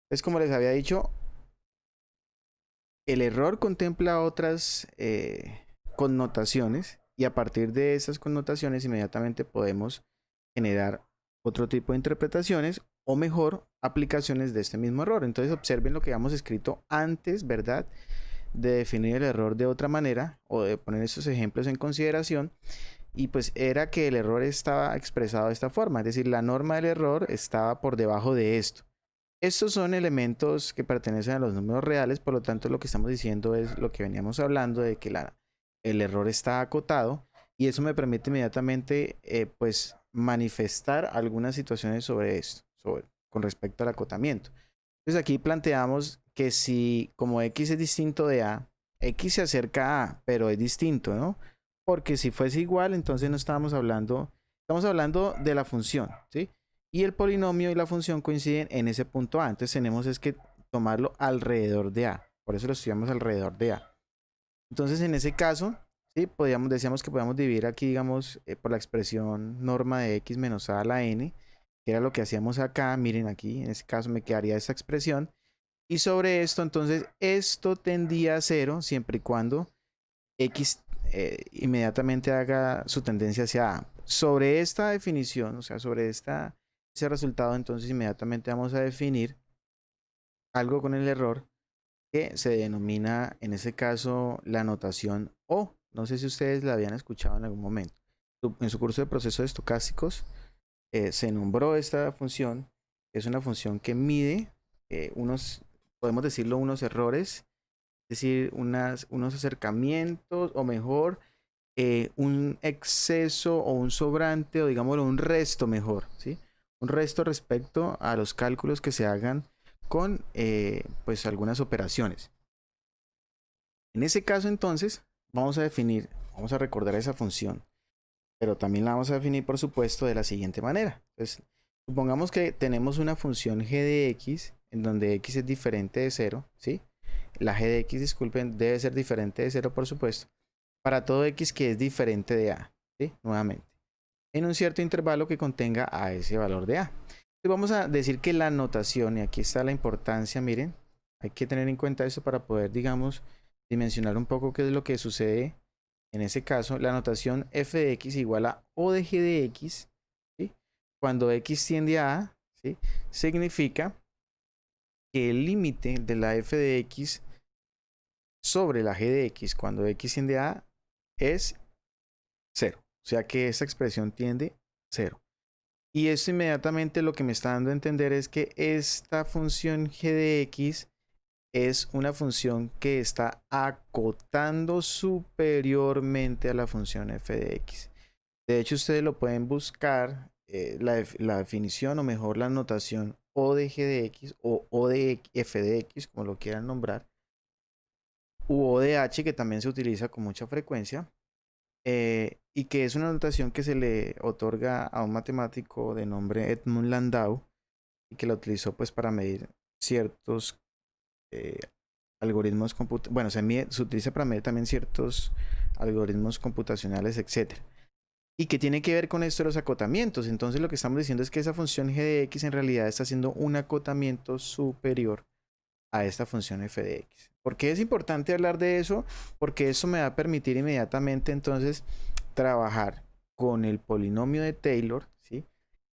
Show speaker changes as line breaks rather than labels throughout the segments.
Entonces, como les había dicho, el error contempla otras connotaciones y a partir de esas connotaciones inmediatamente podemos generar otro tipo de interpretaciones o mejor aplicaciones de este mismo error. Entonces observen lo que habíamos escrito antes, ¿verdad? De definir el error de otra manera o de poner estos ejemplos en consideración y pues era que el error estaba expresado de esta forma, es decir, la norma del error estaba por debajo de esto. Estos son elementos que pertenecen a los números reales, por lo tanto lo que estamos diciendo es lo que veníamos hablando de que el error está acotado y eso me permite inmediatamente pues manifestar algunas situaciones sobre esto, con respecto al acotamiento. Entonces aquí planteamos que si como x es distinto de a, x se acerca a a, pero es distinto, ¿no? Porque si fuese igual, entonces no estamos hablando de la función, ¿sí? Y el polinomio y la función coinciden en ese punto a, entonces tenemos es que tomarlo alrededor de a, por eso lo estudiamos alrededor de a. Entonces en ese caso, ¿sí? Decíamos que podíamos dividir aquí, digamos, por la expresión norma de x menos a la n, que era lo que hacíamos acá, miren aquí, en este caso me quedaría esta expresión, y sobre esto, entonces, esto tendía a cero siempre y cuando X inmediatamente haga su tendencia hacia A. Sobre esta definición, o sea, sobre ese resultado, entonces inmediatamente vamos a definir algo con el error que se denomina, en ese caso, la notación O. No sé si ustedes la habían escuchado en algún momento. En su curso de procesos estocásticos se nombró esta función. Es una función que mide podemos decirlo, unos errores, es decir, unos acercamientos o mejor, un exceso o un sobrante o digámoslo un resto mejor, ¿sí? Un resto respecto a los cálculos que se hagan con pues algunas operaciones. En ese caso entonces vamos a recordar esa función, pero también la vamos a definir por supuesto de la siguiente manera. Entonces, supongamos que tenemos una función g de x en donde x es diferente de 0, ¿sí? La g de x, disculpen, debe ser diferente de 0 por supuesto, para todo x que es diferente de a, ¿sí? Nuevamente, en un cierto intervalo que contenga a ese valor de a. Entonces vamos a decir que la notación, y aquí está la importancia, miren, hay que tener en cuenta eso para poder, digamos, dimensionar un poco qué es lo que sucede en ese caso. La notación f de x igual a o de g de x, ¿sí? Cuando x tiende a a, ¿sí? Significa que el límite de la f de x sobre la g de x cuando x tiende a es 0. O sea que esta expresión tiende a 0. Y esto inmediatamente lo que me está dando a entender es que esta función g de x es una función que está acotando superiormente a la función f de x. De hecho, ustedes lo pueden buscar, la definición o mejor la notación o de g de x o de f de x, como lo quieran nombrar, u o de h, que también se utiliza con mucha frecuencia, y que es una notación que se le otorga a un matemático de nombre Edmund Landau y que la utilizó pues para medir ciertos eh, algoritmos computacionales, bueno, se utiliza para medir también ciertos algoritmos computacionales, etcétera. Y que tiene que ver con esto de los acotamientos. Entonces lo que estamos diciendo es que esa función g de x en realidad está haciendo un acotamiento superior a esta función f de x. ¿Por qué es importante hablar de eso? Porque eso me va a permitir inmediatamente entonces trabajar con el polinomio de Taylor, ¿sí?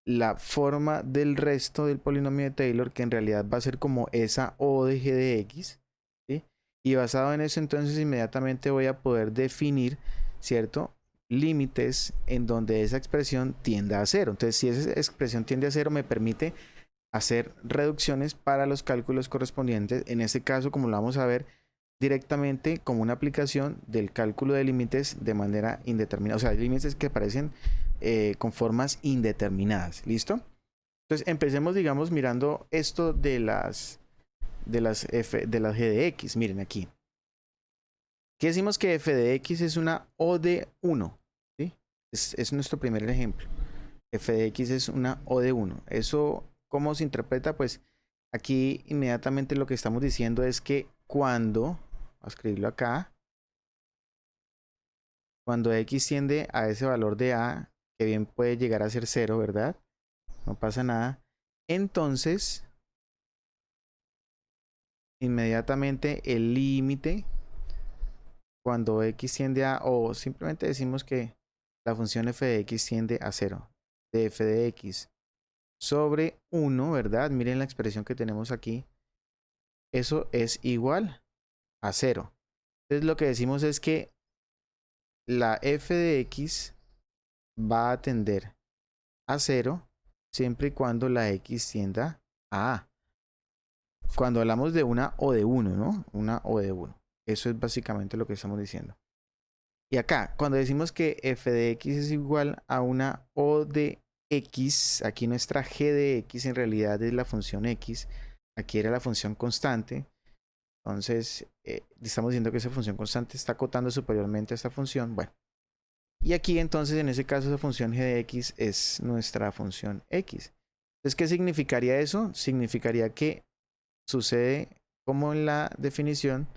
La forma del resto del polinomio de Taylor, que en realidad va a ser como esa o de g de x, ¿sí? Y basado en eso entonces inmediatamente voy a poder definir, ¿cierto? Límites en donde esa expresión tiende a cero. Entonces, si esa expresión tiende a cero, me permite hacer reducciones para los cálculos correspondientes. En este caso, como lo vamos a ver, directamente como una aplicación del cálculo de límites de manera indeterminada. O sea, hay límites que aparecen con formas indeterminadas. ¿Listo? Entonces, empecemos, digamos, mirando esto de las g de x. Miren aquí. ¿Qué decimos que f de x es una o de 1? ¿Sí? Es nuestro primer ejemplo. F de x es una o de 1. Eso, ¿cómo se interpreta? Pues aquí inmediatamente lo que estamos diciendo es que voy a escribirlo acá, cuando x tiende a ese valor de a, que bien puede llegar a ser 0, ¿verdad? No pasa nada. Entonces, inmediatamente el límite cuando x tiende a, o simplemente decimos que la función f de x tiende a 0, de f de x sobre 1, ¿verdad? Miren la expresión que tenemos aquí. Eso es igual a 0. Entonces lo que decimos es que la f de x va a tender a 0 siempre y cuando la x tienda a A. Cuando hablamos de una o de 1, ¿no? Una o de 1. Eso es básicamente lo que estamos diciendo. Y acá, cuando decimos que f de x es igual a una o de x, aquí nuestra g de x en realidad es la función x. Aquí era la función constante. Entonces, estamos diciendo que esa función constante está acotando superiormente a esta función. Bueno, y aquí entonces en ese caso esa función g de x es nuestra función x. Entonces, ¿qué significaría eso? Significaría que sucede como en la definición,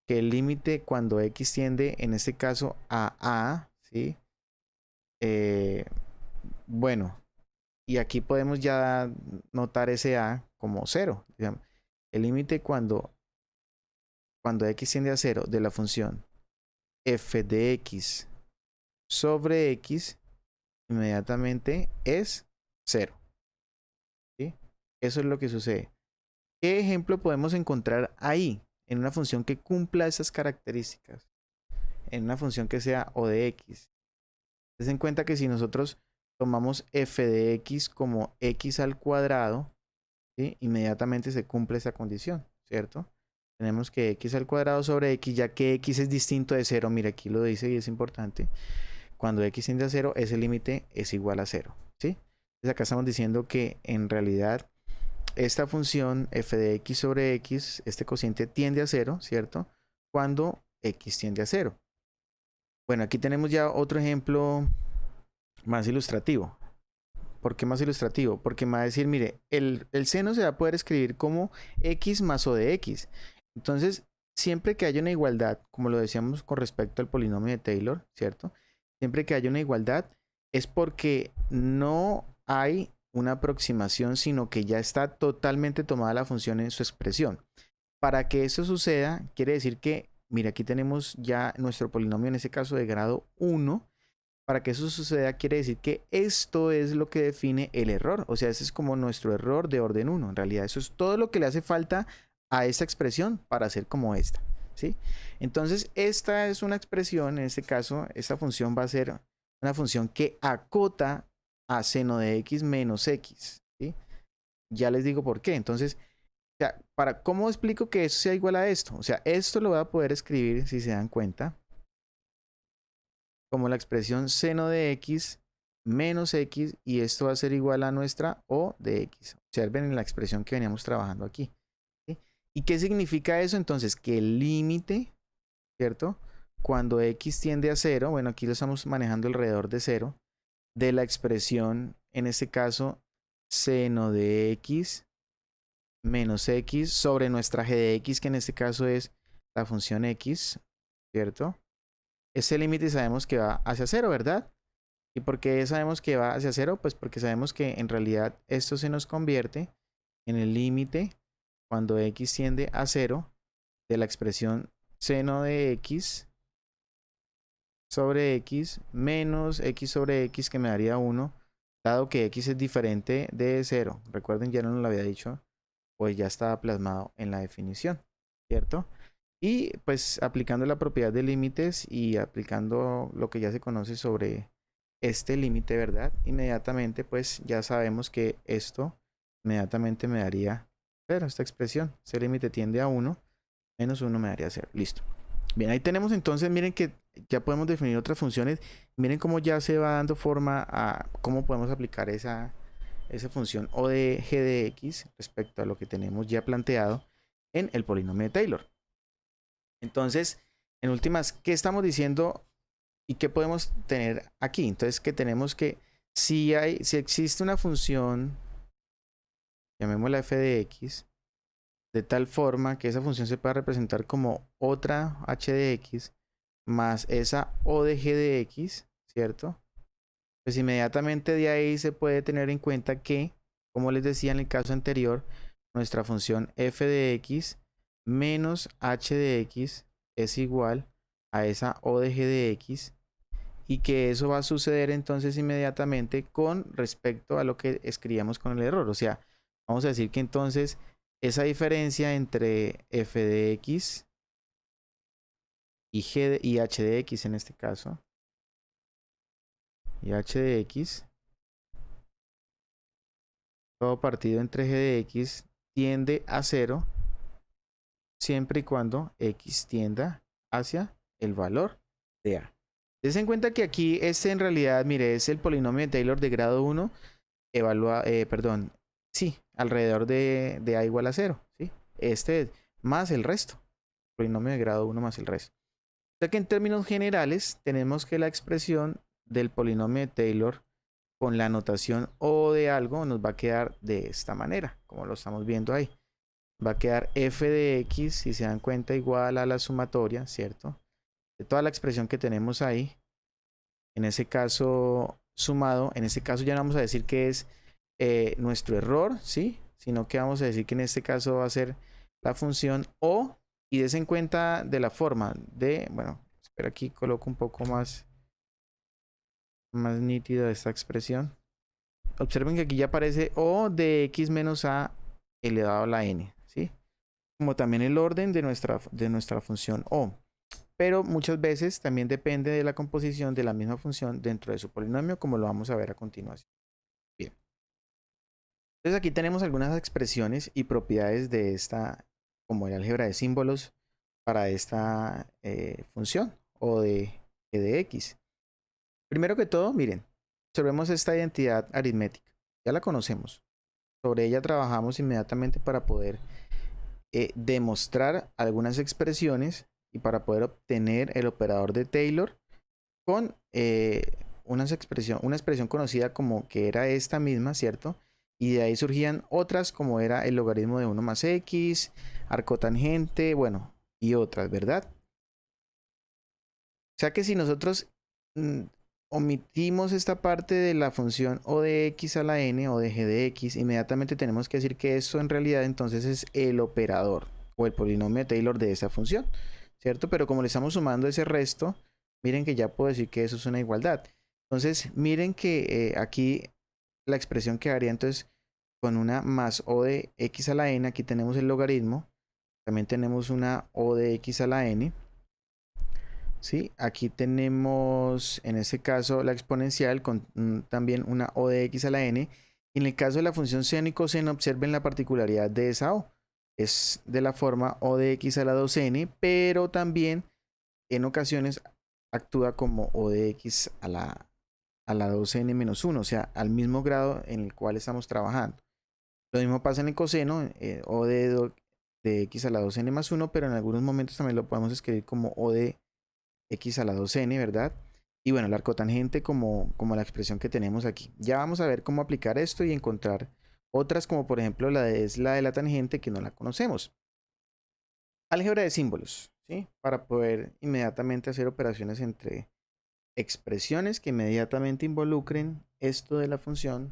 que el límite cuando x tiende en este caso a, ¿sí? Bueno, y aquí podemos ya notar ese a como 0. Digamos. El límite cuando x tiende a 0 de la función f de x sobre x inmediatamente es 0. ¿Sí? Eso es lo que sucede. ¿Qué ejemplo podemos encontrar ahí? En una función que cumpla esas características. En una función que sea o de x. Ten en cuenta que si nosotros tomamos f de x como x al cuadrado, ¿sí? Inmediatamente se cumple esa condición, ¿cierto? Tenemos que x al cuadrado sobre x, ya que x es distinto de 0. Mira, aquí lo dice y es importante. Cuando x tiende a 0, ese límite es igual a 0, ¿sí? Entonces acá estamos diciendo que en realidad esta función f de x sobre x, este cociente tiende a 0, ¿cierto? Cuando x tiende a 0. Bueno, aquí tenemos ya otro ejemplo más ilustrativo. ¿Por qué más ilustrativo? Porque me va a decir, mire, el seno se va a poder escribir como x más o de x. Entonces, siempre que haya una igualdad, como lo decíamos con respecto al polinomio de Taylor, ¿cierto? Siempre que haya una igualdad es porque no hay una aproximación, sino que ya está totalmente tomada la función en su expresión. Para que eso suceda, quiere decir que, mira, aquí tenemos ya nuestro polinomio, en este caso de grado 1. Para que eso suceda, quiere decir que esto es lo que define el error. O sea, ese es como nuestro error de orden 1. En realidad, eso es todo lo que le hace falta a esta expresión para ser como esta, ¿sí? Entonces, esta es una expresión, en este caso, esta función va a ser una función que acota a seno de x menos x, ¿sí? Ya les digo por qué. Entonces, o sea, ¿cómo explico que eso sea igual a esto? O sea, esto lo voy a poder escribir, si se dan cuenta, como la expresión seno de x menos x, y esto va a ser igual a nuestra o de x. Observen en la expresión que veníamos trabajando aquí, ¿sí? ¿Y qué significa eso? Entonces, que el límite, ¿cierto? Cuando x tiende a 0, bueno, aquí lo estamos manejando alrededor de 0, de la expresión, en este caso, seno de x menos x sobre nuestra g de x, que en este caso es la función x, ¿cierto? Ese límite sabemos que va hacia 0, ¿verdad? ¿Y por qué sabemos que va hacia 0? Pues porque sabemos que en realidad esto se nos convierte en el límite cuando x tiende a 0 de la expresión seno de x sobre x menos x sobre x, que me daría 1, dado que x es diferente de 0. Recuerden, ya no lo había dicho, pues ya estaba plasmado en la definición, ¿cierto? Y pues aplicando la propiedad de límites y aplicando lo que ya se conoce sobre este límite, ¿verdad? Inmediatamente pues ya sabemos que esto inmediatamente me daría 0, esta expresión. Este límite tiende a 1, menos 1 me daría 0. Listo. Bien, ahí tenemos entonces, miren que ya podemos definir otras funciones. Miren cómo ya se va dando forma a cómo podemos aplicar esa función o de g de x respecto a lo que tenemos ya planteado en el polinomio de Taylor. Entonces, en últimas, ¿qué estamos diciendo y qué podemos tener aquí? Entonces, que tenemos que si existe una función, llamémosla f de x, de tal forma que esa función se pueda representar como otra h de x más esa o de g de x, ¿cierto? Pues inmediatamente de ahí se puede tener en cuenta que, como les decía en el caso anterior, nuestra función f de x menos h de x es igual a esa o de g de x, y que eso va a suceder entonces inmediatamente con respecto a lo que escribíamos con el error. O sea, vamos a decir que entonces esa diferencia entre f de x y y h de x en este caso, y h de x, todo partido entre g de x tiende a 0 siempre y cuando x tienda hacia el valor de a. Des en cuenta que aquí en realidad, mire, es el polinomio de Taylor de grado 1, perdón, sí, alrededor de a igual a 0, ¿sí? Este más el resto, polinomio de grado 1 más el resto. O sea que en términos generales tenemos que la expresión del polinomio de Taylor con la notación o de algo nos va a quedar de esta manera, como lo estamos viendo ahí. Va a quedar f de x, si se dan cuenta, igual a la sumatoria, ¿cierto? De toda la expresión que tenemos ahí. En ese caso, sumado, en este caso ya no vamos a decir que es nuestro error, ¿sí? Sino que vamos a decir que en este caso va a ser la función o, y des en cuenta de la forma de, bueno, espera, aquí coloco un poco más nítida esta expresión. Observen que aquí ya aparece o de x menos a elevado a la n, ¿sí? Como también el orden de nuestra función o. Pero muchas veces también depende de la composición de la misma función dentro de su polinomio, como lo vamos a ver a continuación. Bien. Entonces aquí tenemos algunas expresiones y propiedades de esta, como el álgebra de símbolos, para esta función o de g de x. Primero que todo, miren, observemos esta identidad aritmética. Ya la conocemos. Sobre ella trabajamos inmediatamente para poder demostrar algunas expresiones y para poder obtener el operador de Taylor con una expresión conocida como que era esta misma, ¿cierto? Y de ahí surgían otras como era el logaritmo de 1 más x, arcotangente, bueno, y otras, ¿verdad? O sea que si nosotros omitimos esta parte de la función o de x a la n o de g de x, inmediatamente tenemos que decir que esto en realidad entonces es el operador o el polinomio de Taylor de esa función, ¿cierto? Pero como le estamos sumando ese resto, miren que ya puedo decir que eso es una igualdad. Entonces, miren que aquí la expresión quedaría entonces con una más o de x a la n. Aquí tenemos el logaritmo. También tenemos una o de x a la n. ¿Sí? Aquí tenemos, en este caso, la exponencial con también una o de x a la n. Y en el caso de la función seno y coseno, observen la particularidad de esa o. Es de la forma o de x a la 2n, pero también en ocasiones actúa como o de x a la 2n menos 1, o sea, al mismo grado en el cual estamos trabajando. Lo mismo pasa en el coseno, o de x a la 2n más 1, pero en algunos momentos también lo podemos escribir como o de x a la 2n, ¿verdad? Y bueno, la arcotangente como la expresión que tenemos aquí. Ya vamos a ver cómo aplicar esto y encontrar otras, como por ejemplo es la de la tangente, que no la conocemos. Álgebra de símbolos, ¿sí? Para poder inmediatamente hacer operaciones entre expresiones que inmediatamente involucren esto de la función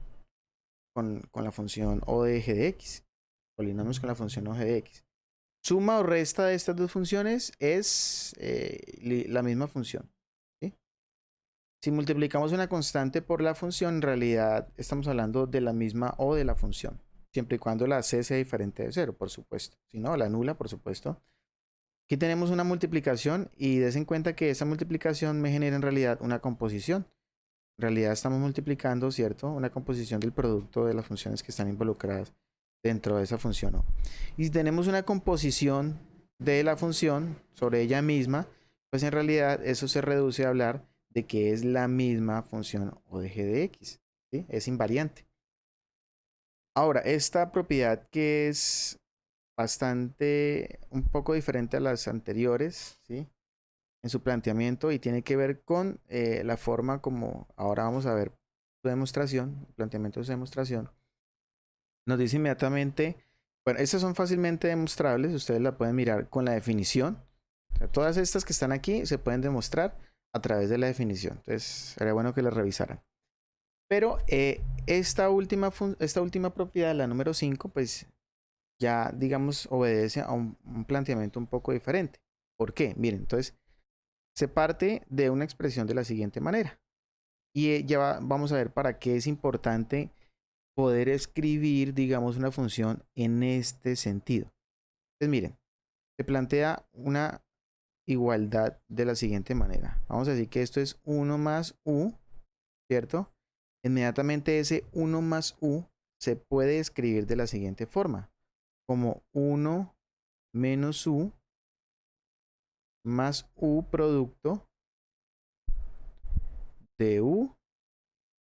con la función o de g de x. Polinomios con la función o g de x. Suma o resta de estas dos funciones es la misma función. ¿Sí? Si multiplicamos una constante por la función, en realidad estamos hablando de la misma o de la función. Siempre y cuando la c sea diferente de 0, por supuesto. Si no, la nula, por supuesto. Aquí tenemos una multiplicación y des en cuenta que esa multiplicación me genera en realidad una composición. En realidad estamos multiplicando, ¿cierto? Una composición del producto de las funciones que están involucradas dentro de esa función O. Y si tenemos una composición de la función sobre ella misma, pues en realidad eso se reduce a hablar de que es la misma función O de g de x, ¿sí? Es invariante. Ahora, esta propiedad que es bastante, un poco diferente a las anteriores, ¿sí? En su planteamiento y tiene que ver con la forma como ahora vamos a ver su demostración, el planteamiento de su demostración. Nos dice inmediatamente, bueno, estas son fácilmente demostrables, ustedes la pueden mirar con la definición. O sea, todas estas que están aquí se pueden demostrar a través de la definición. Entonces, sería bueno que la revisaran. Pero esta última propiedad, la número 5, pues ya, digamos, obedece a un planteamiento un poco diferente. ¿Por qué? Miren, entonces, se parte de una expresión de la siguiente manera. Y vamos a ver para qué es importante poder escribir, digamos, una función en este sentido. Entonces, miren, se plantea una igualdad de la siguiente manera. Vamos a decir que esto es 1 más u, ¿cierto? Inmediatamente ese 1 más u se puede escribir de la siguiente forma, como 1 menos u más u producto de u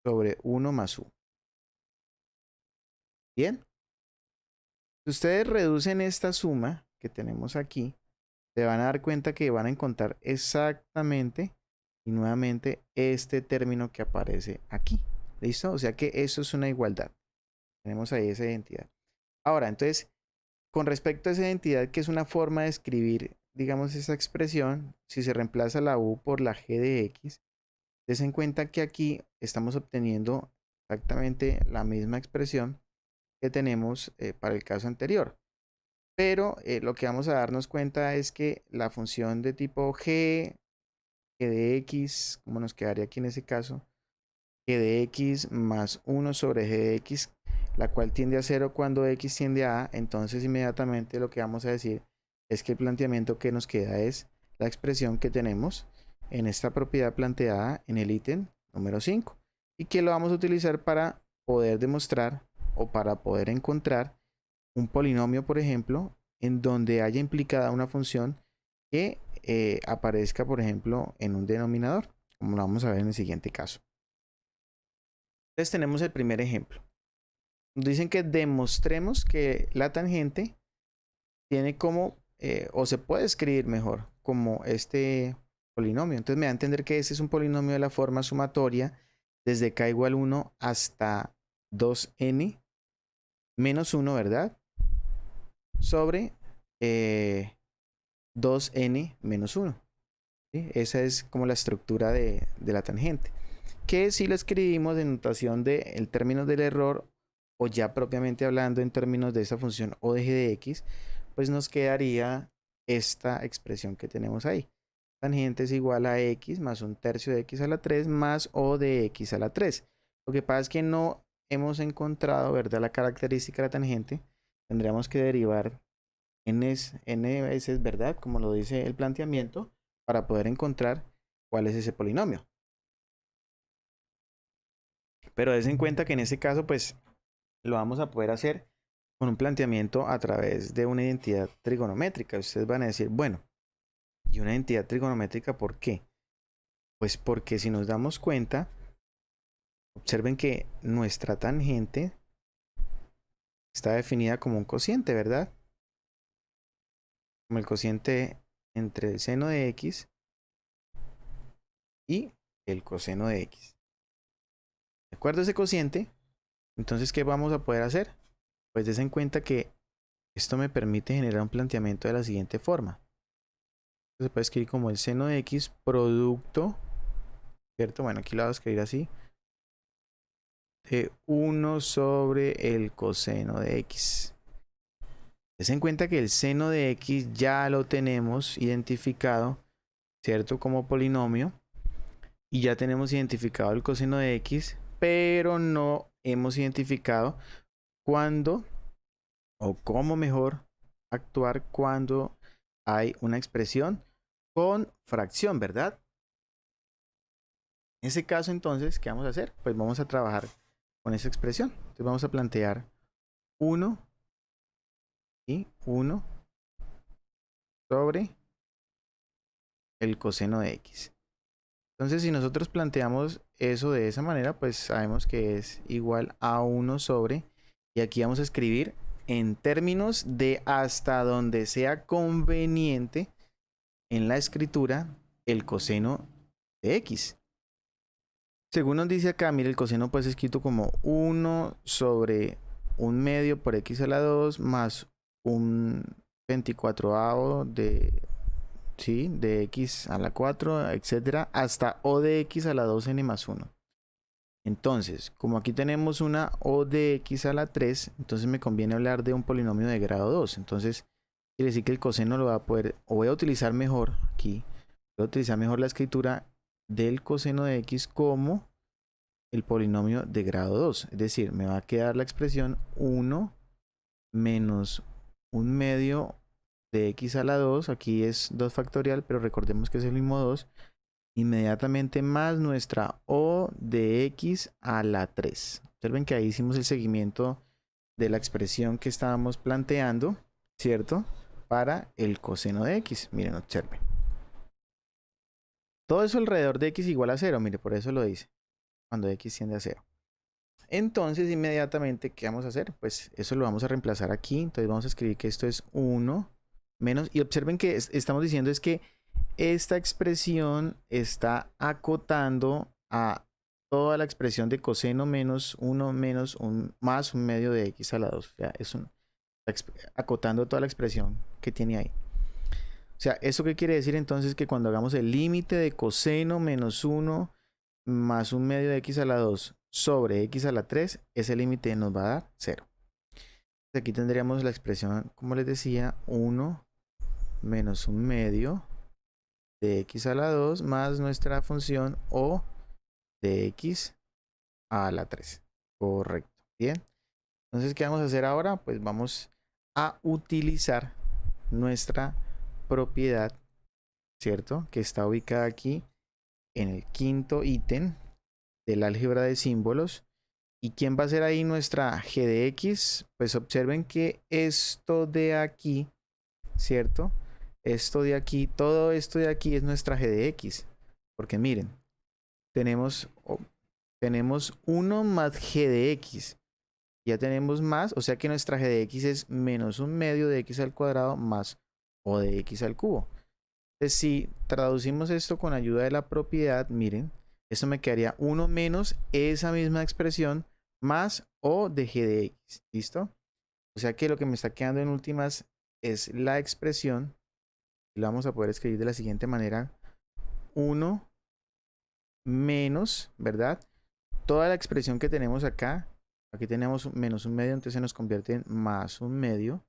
sobre 1 más u. Bien, si ustedes reducen esta suma que tenemos aquí, se van a dar cuenta que van a encontrar exactamente y nuevamente este término que aparece aquí. ¿Listo? O sea que eso es una igualdad. Tenemos ahí esa identidad. Ahora, entonces, con respecto a esa identidad, que es una forma de escribir, digamos, esa expresión, si se reemplaza la u por la g de x, des en cuenta que aquí estamos obteniendo exactamente la misma expresión que tenemos para el caso anterior. Pero lo que vamos a darnos cuenta es que la función de tipo g de x, como nos quedaría aquí en ese caso, g de x más 1 sobre g de x, la cual tiende a 0 cuando x tiende a a, entonces inmediatamente lo que vamos a decir es que el planteamiento que nos queda es la expresión que tenemos en esta propiedad planteada en el ítem número 5 y que lo vamos a utilizar para poder demostrar o para poder encontrar un polinomio, por ejemplo, en donde haya implicada una función que aparezca, por ejemplo, en un denominador, como lo vamos a ver en el siguiente caso. Entonces tenemos el primer ejemplo. Dicen que demostremos que la tangente tiene como, o se puede escribir mejor, como este polinomio. Entonces me da a entender que ese es un polinomio de la forma sumatoria desde k igual 1 hasta 2n menos 1, ¿verdad? Sobre 2n menos 1. ¿Sí? Esa es como la estructura de la tangente. Que si lo escribimos en notación de términos del error o ya propiamente hablando en términos de esa función o de g de x, pues nos quedaría esta expresión que tenemos ahí. Tangente es igual a x más un tercio de x a la 3 más o de x a la 3. Lo que pasa es que no hemos encontrado, ¿verdad?, la característica de la tangente. Tendríamos que derivar n veces, ¿verdad?, como lo dice el planteamiento, para poder encontrar cuál es ese polinomio. Pero des en cuenta que en este caso, pues, lo vamos a poder hacer con un planteamiento a través de una identidad trigonométrica. Ustedes van a decir, bueno, ¿y una identidad trigonométrica por qué? Pues porque si nos damos cuenta, observen que nuestra tangente está definida como un cociente, ¿verdad? Como el cociente entre el seno de x y el coseno de x. ¿De acuerdo a ese cociente? Entonces, ¿qué vamos a poder hacer? Pues des en cuenta que esto me permite generar un planteamiento de la siguiente forma. Se puede escribir como el seno de x producto, ¿cierto? Bueno, aquí lo voy a escribir así. De 1 sobre el coseno de x. Des en cuenta que el seno de x ya lo tenemos identificado, ¿cierto? Como polinomio. Y ya tenemos identificado el coseno de x, pero no hemos identificado cuándo o cómo mejor actuar cuando hay una expresión con fracción, ¿verdad? En ese caso, entonces, ¿qué vamos a hacer? Pues vamos a trabajar con esa expresión. Entonces vamos a plantear 1 y 1 sobre el coseno de x. Entonces, si nosotros planteamos eso de esa manera, pues sabemos que es igual a 1 sobre, y aquí vamos a escribir en términos de hasta donde sea conveniente en la escritura el coseno de x. Según nos dice acá, mire, el coseno puede ser escrito como 1 sobre un medio por x a la 2 más un 24avo de, ¿sí?, de x a la 4, etcétera, hasta o de x a la 2n más 1. Entonces, como aquí tenemos una O de X a la 3, entonces me conviene hablar de un polinomio de grado 2. Entonces, quiere decir que el coseno lo va a poder, o voy a utilizar mejor aquí, voy a utilizar mejor la escritura del coseno de X como el polinomio de grado 2. Es decir, me va a quedar la expresión 1 menos un medio de X a la 2. Aquí es 2 factorial, pero recordemos que es el mismo 2. Inmediatamente más nuestra O de X a la 3. Observen que ahí hicimos el seguimiento de la expresión que estábamos planteando, ¿cierto? Para el coseno de X. Miren, observen. Todo eso alrededor de X igual a 0. Mire, por eso lo dice. Cuando X tiende a 0. Entonces, inmediatamente, ¿qué vamos a hacer? Pues eso lo vamos a reemplazar aquí. Entonces vamos a escribir que esto es 1 menos. Y observen que estamos diciendo es que esta expresión está acotando a toda la expresión de coseno menos 1 menos un más un medio de X a la 2. O sea, está acotando toda la expresión que tiene ahí. O sea, ¿eso qué quiere decir entonces? Que cuando hagamos el límite de coseno menos 1 más un medio de X a la 2 sobre X a la 3, ese límite nos va a dar 0. Aquí tendríamos la expresión, como les decía, 1 menos un medio de X a la 2 más nuestra función O de X a la 3. Correcto. Bien. Entonces, ¿qué vamos a hacer ahora? Pues vamos a utilizar nuestra propiedad, ¿cierto? Que está ubicada aquí en el quinto ítem del álgebra de símbolos. ¿Y quién va a ser ahí nuestra g de x? Pues observen que esto de aquí, ¿cierto? Esto de aquí, todo esto de aquí es nuestra g de x. Porque miren, tenemos, tenemos 1 más g de x. Ya tenemos más, o sea que nuestra g de x es menos un medio de x al cuadrado más o de x al cubo. Entonces, si traducimos esto con ayuda de la propiedad, miren, esto me quedaría 1 menos esa misma expresión más o de g de x. ¿Listo? O sea que lo que me está quedando en últimas es la expresión. Y lo vamos a poder escribir de la siguiente manera. 1 menos, ¿verdad? Toda la expresión que tenemos acá. Aquí tenemos menos un medio, entonces se nos convierte en más un medio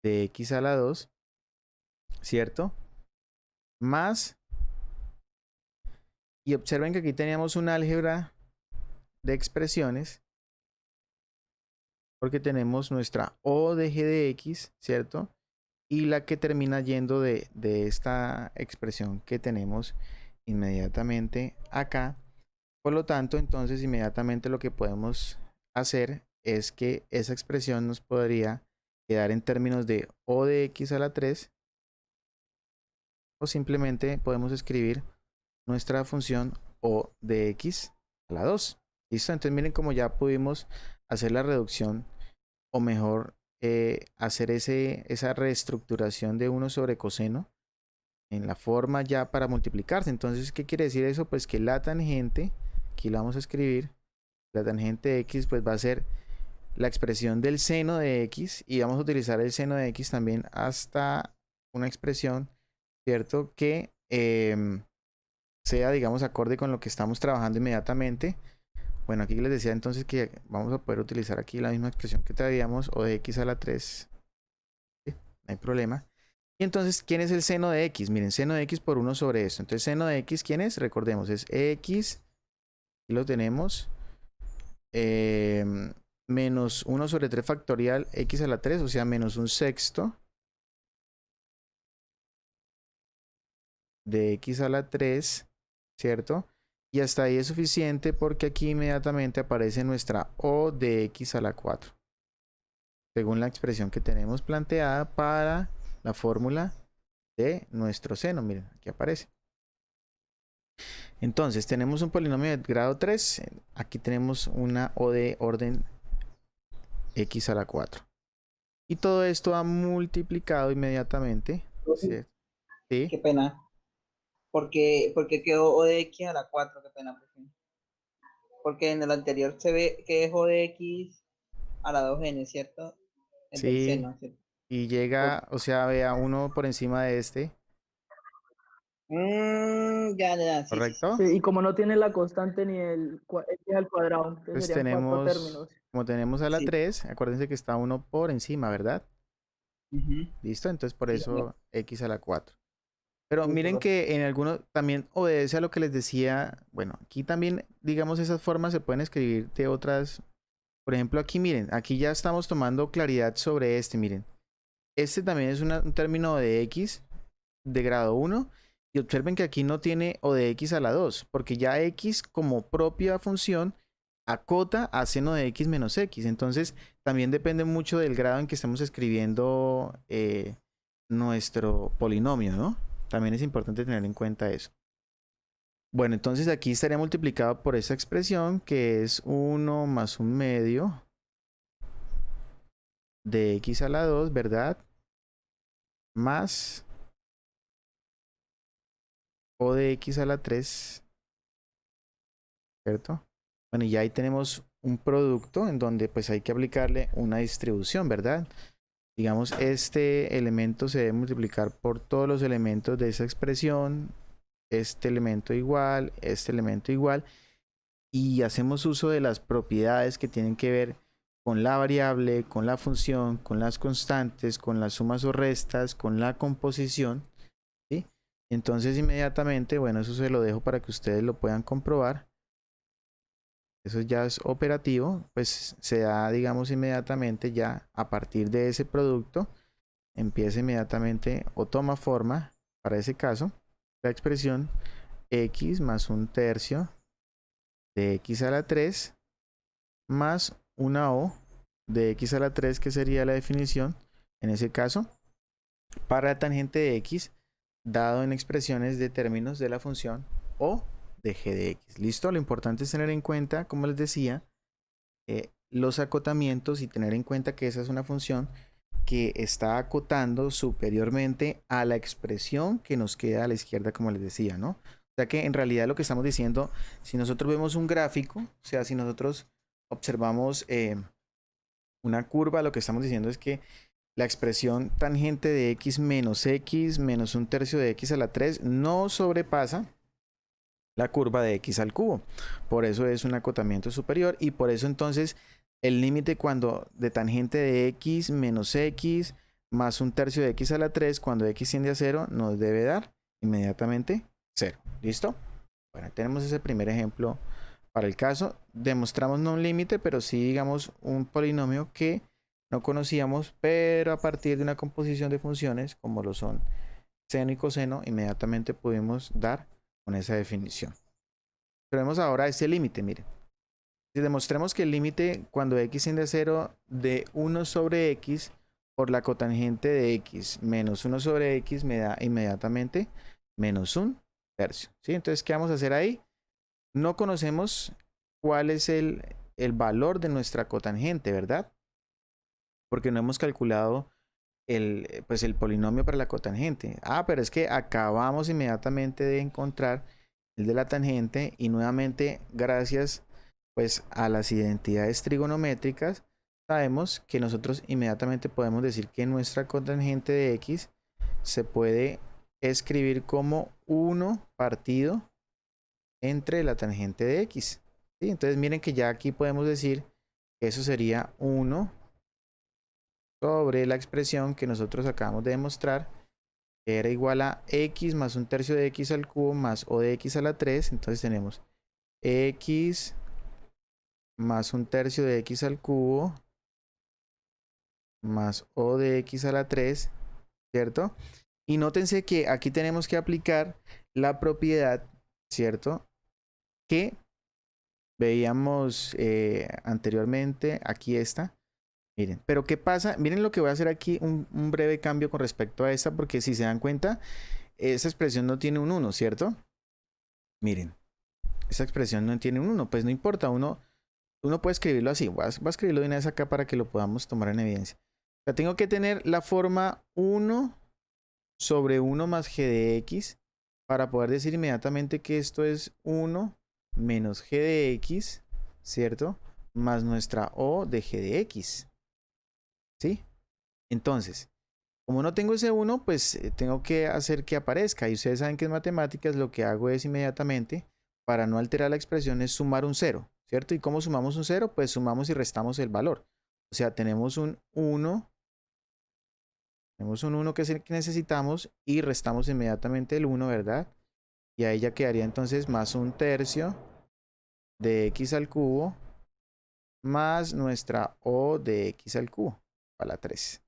de x a la 2, ¿cierto? Más, y observen que aquí teníamos un álgebra de expresiones, porque tenemos nuestra O de g de x, ¿cierto? Y la que termina yendo de esta expresión que tenemos inmediatamente acá. Por lo tanto, entonces inmediatamente lo que podemos hacer es que esa expresión nos podría quedar en términos de O de x a la 3, o simplemente podemos escribir nuestra función O de x a la 2. ¿Listo? Entonces miren cómo ya pudimos hacer la reducción, o mejor, hacer esa reestructuración de 1 sobre coseno en la forma ya para multiplicarse. Entonces, ¿qué quiere decir eso? Pues que la tangente, aquí la vamos a escribir, la tangente de x pues va a ser la expresión del seno de x, y vamos a utilizar el seno de x también hasta una expresión, ¿cierto? Que sea, digamos, acorde con lo que estamos trabajando inmediatamente. Bueno, aquí les decía entonces que vamos a poder utilizar aquí la misma expresión que traíamos, o de x a la 3. ¿Sí? No hay problema. Y entonces, ¿quién es el seno de x? Miren, seno de x por 1 sobre esto. Entonces, seno de x, ¿quién es? Recordemos, es x, y lo tenemos, menos 1 sobre 3 factorial x a la 3, o sea, menos un sexto de x a la 3, ¿cierto? Y hasta ahí es suficiente, porque aquí inmediatamente aparece nuestra O de x a la 4, según la expresión que tenemos planteada para la fórmula de nuestro seno. Miren, aquí aparece. Entonces, tenemos un polinomio de grado 3. Aquí tenemos una O de orden x a la 4. Y todo esto ha multiplicado inmediatamente, ¿cierto? Sí,
Qué pena. Porque quedó O de X a la 4, qué pena, profe. Porque en el anterior se ve que es O de X a la 2n, ¿cierto? El del
sí.
seno, ¿cierto?
Y
O-
llega, o sea, vea uno por encima de este.
Ya, sí, sí, sí.
¿correcto?
Sí, y como no tiene la constante ni x al cuadrado, entonces
Entonces
serían 4
tenemos,
términos.
como tenemos a la
Sí.
3, acuérdense que está uno por encima, ¿verdad?
Ujú.
¿Listo? Entonces por
Sí,
eso x a la 4. Pero
listo,
miren
profe.
que en algunos también obedece a lo que les decía. Bueno, aquí también, digamos, esas formas se pueden escribir de otras. Por ejemplo, aquí miren, aquí ya estamos tomando claridad sobre este, miren. Este también es un término de x de grado 1. Y observen que aquí no tiene o de x a la 2, porque ya x como propia función acota a seno de x menos x. Entonces, también depende mucho del grado en que estemos escribiendo nuestro polinomio, ¿no? También es importante tener en cuenta eso. Bueno, entonces aquí estaría multiplicado por esta expresión que es 1 más un medio de x a la 2, ¿verdad? Más o de x a la 3, ¿cierto? Bueno, y ya ahí tenemos un producto en donde pues hay que aplicarle una distribución, ¿verdad? Digamos, este elemento se debe multiplicar por todos los elementos de esa expresión, este elemento igual, y hacemos uso de las propiedades que tienen que ver con la variable, con la función, con las constantes, con las sumas o restas, con la composición, ¿sí? Entonces inmediatamente, bueno, eso se lo dejo para que ustedes lo puedan comprobar. Eso ya es operativo, pues se da, digamos, inmediatamente ya a partir de ese producto, empieza inmediatamente o toma forma, para ese caso, la expresión x más un tercio de x a la 3 más una o de x a la 3, que sería la definición, en ese caso, para la tangente de x, dado en expresiones de términos de la función o de g de x. ¿Listo? Lo importante es tener en cuenta, como les decía, los acotamientos y tener en cuenta que esa es una función que está acotando superiormente a la expresión que nos queda a la izquierda, como les decía, ¿no? O sea que en realidad lo que estamos diciendo, si nosotros vemos un gráfico, o sea, si nosotros observamos una curva, lo que estamos diciendo es que la expresión tangente de x menos un tercio de x a la 3 no sobrepasa la curva de x al cubo. Por eso es un acotamiento superior y por eso entonces el límite cuando de tangente de x menos x más un tercio de x a la 3 cuando x tiende a 0 nos debe dar inmediatamente 0. ¿Listo? Bueno, tenemos ese primer ejemplo para el caso. Demostramos no un límite, pero sí digamos un polinomio que no conocíamos, pero a partir de una composición de funciones como lo son seno y coseno, inmediatamente pudimos dar con esa definición. Tenemos ahora este límite, miren. Si demostremos que el límite cuando x tiende a 0 de 1 sobre x por la cotangente de x menos 1 sobre x me da inmediatamente menos un tercio. ¿Sí? Entonces, ¿qué vamos a hacer ahí? No conocemos cuál es el valor de nuestra cotangente, ¿verdad? Porque no hemos calculado pues el polinomio para la cotangente. Ah, pero es que acabamos inmediatamente de encontrar el de la tangente y nuevamente gracias pues a las identidades trigonométricas sabemos que nosotros inmediatamente podemos decir que nuestra cotangente de x se puede escribir como 1 partido entre la tangente de x. ¿Sí? Entonces miren que ya aquí podemos decir que eso sería 1 sobre la expresión que nosotros acabamos de demostrar, que era igual a x más un tercio de x al cubo más o de x a la 3. Entonces tenemos x más un tercio de x al cubo más o de x a la 3, ¿cierto? Y nótense que aquí tenemos que aplicar la propiedad, ¿cierto? Que veíamos anteriormente, aquí está. Miren, pero ¿qué pasa? Miren lo que voy a hacer aquí, un breve cambio con respecto a esta, porque si se dan cuenta, esa expresión no tiene un 1, ¿cierto? Miren, esa expresión no tiene un 1, pues no importa, uno puede escribirlo así, voy a escribirlo de una vez acá para que lo podamos tomar en evidencia. O sea, tengo que tener la forma 1 sobre 1 más g de x para poder decir inmediatamente que esto es 1 menos g de x, ¿cierto? Más nuestra o de g de x, ¿sí? Entonces, Como no tengo ese 1, pues tengo que hacer que aparezca. Y ustedes saben que en matemáticas lo que hago es inmediatamente, para no alterar la expresión, es sumar un 0, ¿cierto? ¿Y cómo sumamos un 0? Pues sumamos y restamos el valor. O sea, tenemos un 1 que es el que necesitamos y restamos inmediatamente el 1, ¿verdad? Y ahí ya quedaría entonces más un tercio de x al cubo más nuestra o de x al cubo a la 3.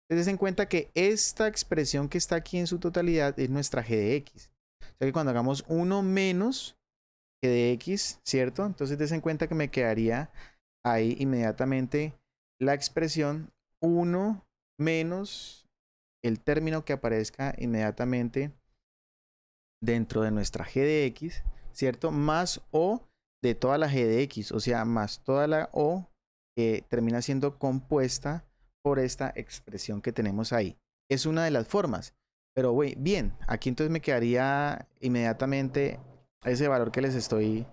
Entonces, en cuenta que esta expresión que está aquí en su totalidad es nuestra g de x. O sea que cuando hagamos 1 menos g de x, ¿cierto? Entonces, des en cuenta que me quedaría ahí inmediatamente la expresión 1 menos el término que aparezca inmediatamente dentro de nuestra g de x, ¿cierto? Más o de toda la g de x, o sea, más toda la o que termina siendo compuesta por esta expresión que tenemos ahí. Es una de las formas, pero bien, aquí entonces me quedaría inmediatamente ese valor que les estoy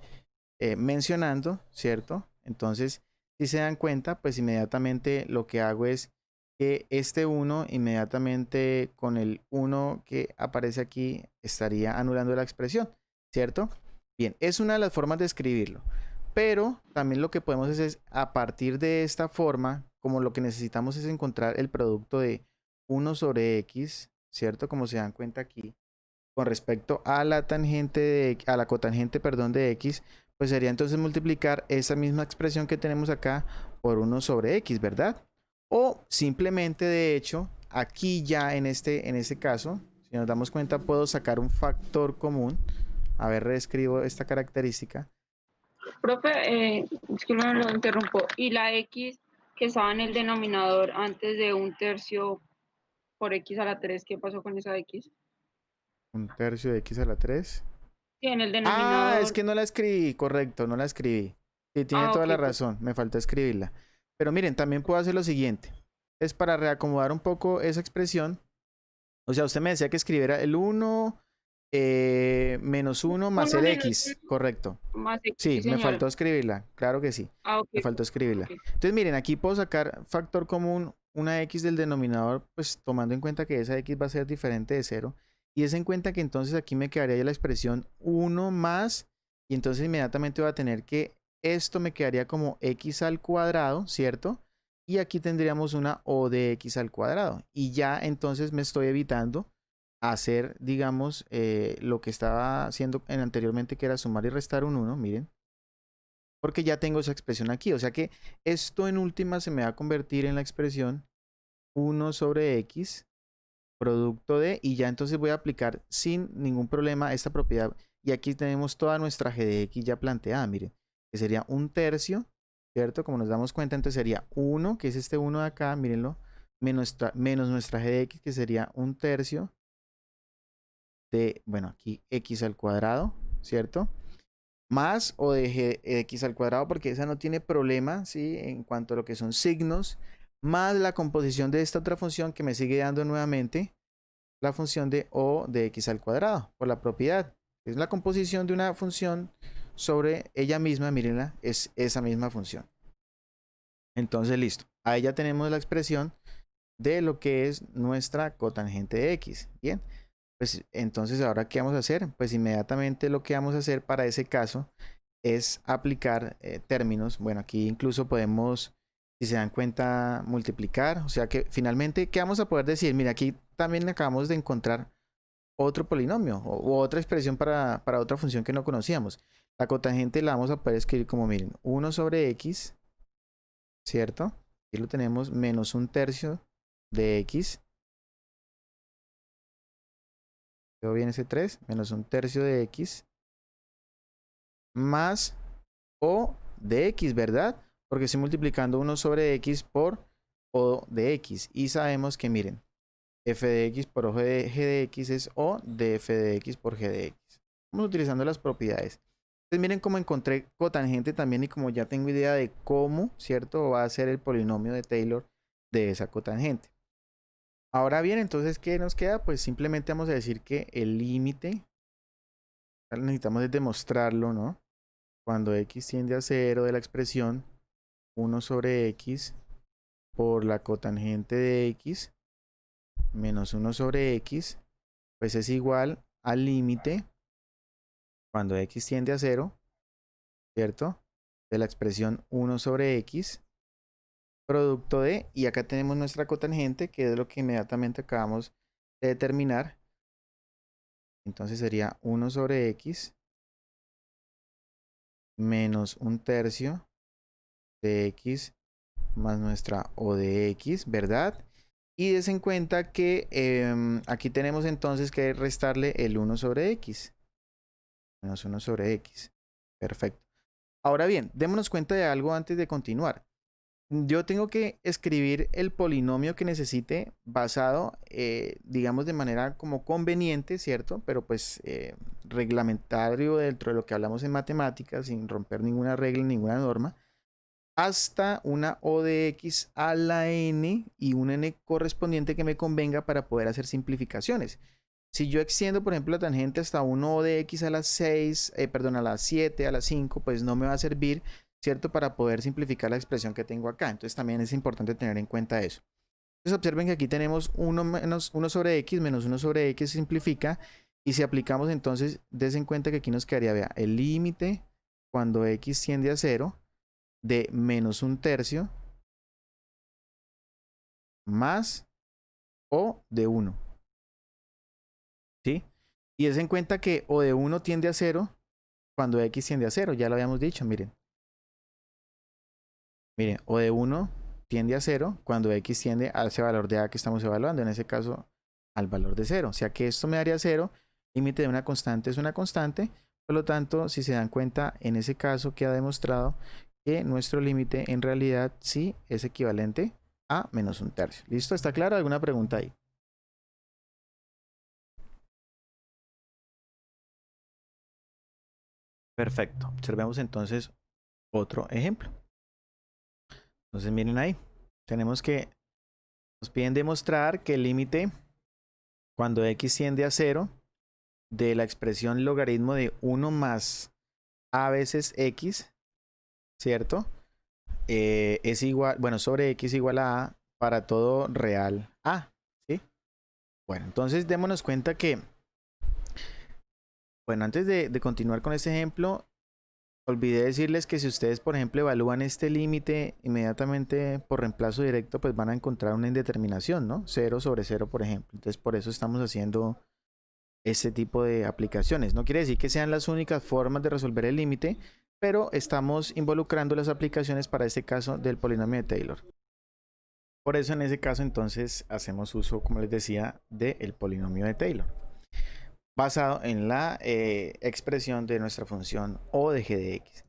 mencionando, ¿cierto? Entonces, si se dan cuenta, pues inmediatamente lo que hago es que este 1 inmediatamente con el 1 que aparece aquí estaría anulando la expresión, ¿cierto? Bien, es una de las formas de escribirlo, pero también lo que podemos hacer es a partir de esta forma, como lo que necesitamos es encontrar el producto de 1 sobre x, ¿cierto? Como se dan cuenta aquí, con respecto a la tangente a la cotangente, perdón, de x, pues sería entonces multiplicar esa misma expresión que tenemos acá por 1 sobre x, ¿verdad? O simplemente, de hecho, aquí ya en este caso, si nos damos cuenta, puedo sacar un factor común. A ver, reescribo esta característica.
Profe, disculpe, lo interrumpo. ¿Y la x que estaba en el denominador antes de un tercio por x a la 3, qué pasó con esa x?
Un tercio de x a la 3.
Sí, en el
Ah, es
denominador.
que no la escribí, correcto, no la escribí. Sí, tiene
Ah,
toda
ok,
la
ok.
razón, me faltó escribirla. Pero miren, también puedo hacer lo siguiente. Es para reacomodar un poco esa expresión. O sea, usted me decía que escribiera el 1 menos 1 más
1
el
menos
x, correcto.
1 más x,
Sí,
sí,
me
señor.
faltó escribirla, claro que sí.
Ah, ok,
Me faltó
ok.
escribirla. Entonces, miren, aquí puedo sacar factor común, una x del denominador, pues tomando en cuenta que esa x va a ser diferente de 0. Y es en cuenta que entonces aquí me quedaría ya la expresión 1 más, y entonces inmediatamente voy a tener que esto me quedaría como x al cuadrado, ¿cierto? Y aquí tendríamos una o de x al cuadrado. Y ya entonces me estoy evitando hacer, digamos, lo que estaba haciendo anteriormente, que era sumar y restar un 1, miren, porque ya tengo esa expresión aquí. O sea que esto en última se me va a convertir en la expresión 1 sobre x, producto de, y ya entonces voy a aplicar sin ningún problema esta propiedad. Y aquí tenemos toda nuestra g de x ya planteada, miren, que sería un tercio, ¿cierto? Como nos damos cuenta, entonces sería 1, que es este 1 de acá, mírenlo, menos nuestra g de x, que sería un tercio de, bueno, aquí x al cuadrado, ¿cierto? Más o de x al cuadrado, porque esa no tiene problema, ¿sí? En cuanto a lo que son signos, más la composición de esta otra función que me sigue dando nuevamente la función de o de x al cuadrado, por la propiedad. Es la composición de una función sobre ella misma, mírenla, es esa misma función. Entonces, listo. Ahí ya tenemos la expresión de lo que es nuestra cotangente de x. Bien. Pues entonces, ¿ahora qué vamos a hacer? Pues inmediatamente lo que vamos a hacer para ese caso es aplicar términos. Bueno, aquí incluso podemos, si se dan cuenta, multiplicar. O sea que finalmente, ¿qué vamos a poder decir? Mira, aquí también acabamos de encontrar otro polinomio o otra expresión para otra función que no conocíamos. La cotangente la vamos a poder escribir como, miren, 1 sobre x, ¿cierto? Aquí lo tenemos, menos un tercio de x. ¿Quedó bien ese 3? Menos un tercio de x más o de x, ¿verdad? Porque estoy multiplicando 1 sobre x por o de x. Y sabemos que, miren, f de x por o de g de x es o de f de x por g de x. Vamos utilizando las propiedades. Entonces miren cómo encontré cotangente también y como ya tengo idea de cómo, ¿cierto? Va a ser el polinomio de Taylor de esa cotangente. Ahora bien, entonces, ¿qué nos queda? Pues simplemente vamos a decir que el límite, necesitamos demostrarlo, ¿no? Cuando x tiende a 0 de la expresión 1 sobre x por la cotangente de x menos 1 sobre x, pues es igual al límite cuando x tiende a 0, ¿cierto? De la expresión 1 sobre x, producto de, y acá tenemos nuestra cotangente, que es lo que inmediatamente acabamos de determinar. Entonces sería 1 sobre x menos 1/3 de x más nuestra o de x, ¿verdad? Y des en cuenta que aquí tenemos entonces que restarle el 1 sobre x. Menos 1 sobre x. Perfecto. Ahora bien, démonos cuenta de algo antes de continuar. Yo tengo que escribir el polinomio que necesite basado, digamos, de manera como conveniente, ¿cierto? Pero pues reglamentario dentro de lo que hablamos en matemáticas, sin romper ninguna regla, ninguna norma, hasta una o de x a la n y una n correspondiente que me convenga para poder hacer simplificaciones. Si yo extiendo, por ejemplo, la tangente hasta 1 o de x a las 6, perdón, a las 7, a las 5, pues no me va a servir, ¿cierto? Para poder simplificar la expresión que tengo acá. Entonces también es importante tener en cuenta eso. Entonces observen que aquí tenemos 1 menos 1 sobre x menos 1 sobre x simplifica. Y si aplicamos entonces, des en cuenta que aquí nos quedaría, vea, el límite cuando x tiende a 0 de menos 1/3 más o de 1. ¿Sí? Y des en cuenta que o de 1 tiende a 0 cuando x tiende a 0. Ya lo habíamos dicho, miren. Miren, o de 1 tiende a 0 cuando x tiende a ese valor de a que estamos evaluando. En ese caso, al valor de 0. O sea que esto me daría 0. Límite de una constante es una constante. Por lo tanto, si se dan cuenta, en ese caso queda demostrado que nuestro límite en realidad sí es equivalente a menos 1/3. ¿Listo? ¿Está claro? ¿Alguna pregunta ahí? Perfecto. Observemos entonces otro ejemplo. Entonces miren ahí. Tenemos que nos piden demostrar que el límite cuando x tiende a 0 de la expresión logaritmo de 1 más a veces x, ¿cierto? Es igual, bueno, sobre x igual a para todo real a, ¿sí? Bueno, entonces démonos cuenta que, bueno, antes de continuar con este ejemplo, olvidé decirles que si ustedes, por ejemplo, evalúan este límite inmediatamente por reemplazo directo, pues van a encontrar una indeterminación, ¿no? 0 sobre 0, por ejemplo. Entonces, por eso estamos haciendo este tipo de aplicaciones. No quiere decir que sean las únicas formas de resolver el límite, pero estamos involucrando las aplicaciones para este caso del polinomio de Taylor. Por eso en ese caso entonces hacemos uso, como les decía, del polinomio de Taylor, basado en la expresión de nuestra función o de g de x.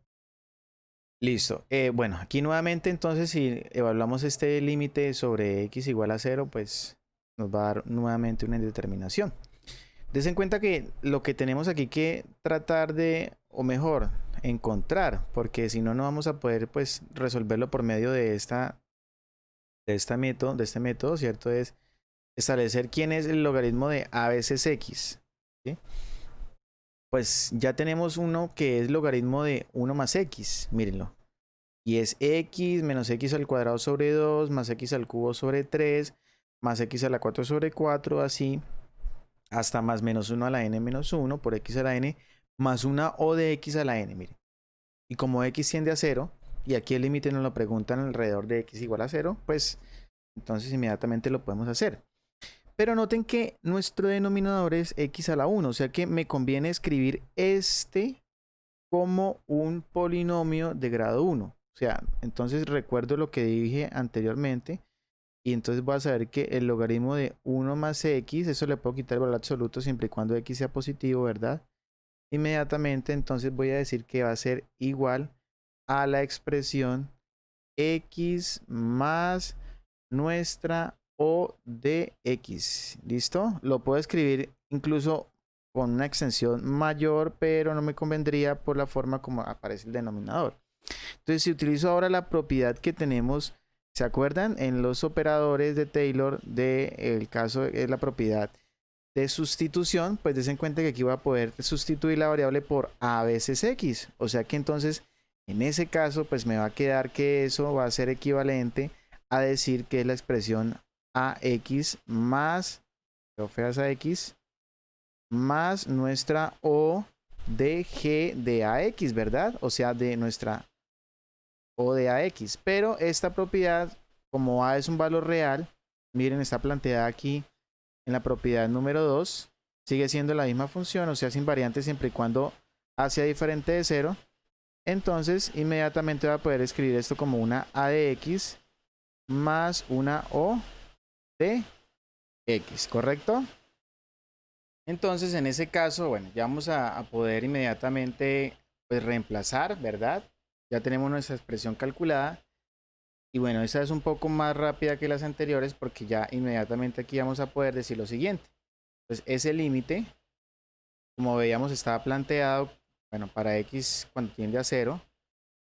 Listo. Bueno, aquí nuevamente entonces si evaluamos este límite sobre x igual a 0, pues nos va a dar nuevamente una indeterminación. Des en cuenta que lo que tenemos aquí que tratar de, o mejor, encontrar, porque si no, no vamos a poder pues resolverlo por medio de este método, ¿cierto? Es establecer quién es el logaritmo de a veces x, ¿sí? Pues ya tenemos uno que es logaritmo de 1 más x, mírenlo. Y es x menos x al cuadrado sobre 2 más x al cubo sobre 3 más x a la 4 sobre 4, así hasta más menos 1 a la n menos 1 por x a la n más una o de x a la n, miren. Y como x tiende a 0, y aquí el límite nos lo preguntan alrededor de x igual a 0, pues entonces inmediatamente lo podemos hacer. Pero noten que nuestro denominador es x a la 1, o sea que me conviene escribir este como un polinomio de grado 1. O sea, entonces recuerdo lo que dije anteriormente. Y entonces voy a saber que el logaritmo de 1 más x, eso le puedo quitar el valor absoluto siempre y cuando x sea positivo, ¿verdad? Inmediatamente entonces voy a decir que va a ser igual a la expresión x más nuestra o de x. ¿Listo? Lo puedo escribir incluso con una extensión mayor, pero no me convendría por la forma como aparece el denominador. Entonces, si utilizo ahora la propiedad que tenemos, ¿se acuerdan? En los operadores de Taylor, el caso es la propiedad de sustitución, pues des en cuenta que aquí voy a poder sustituir la variable por a veces x. O sea que entonces, en ese caso, pues me va a quedar que eso va a ser equivalente a decir que es la expresión AX más, feas AX, más nuestra O de G de AX, ¿verdad? O sea, de nuestra O de AX. Pero esta propiedad, como A es un valor real, miren, está planteada aquí en la propiedad número 2, sigue siendo la misma función, o sea, es invariante siempre y cuando A sea diferente de 0. Entonces, inmediatamente va a poder escribir esto como una A de X más una O de X, ¿correcto? Entonces, en ese caso, bueno, ya vamos a poder inmediatamente pues reemplazar, ¿verdad? Ya tenemos nuestra expresión calculada. Y bueno, esa es un poco más rápida que las anteriores porque ya inmediatamente aquí vamos a poder decir lo siguiente. Pues ese límite, como veíamos, estaba planteado, bueno, para X cuando tiende a 0,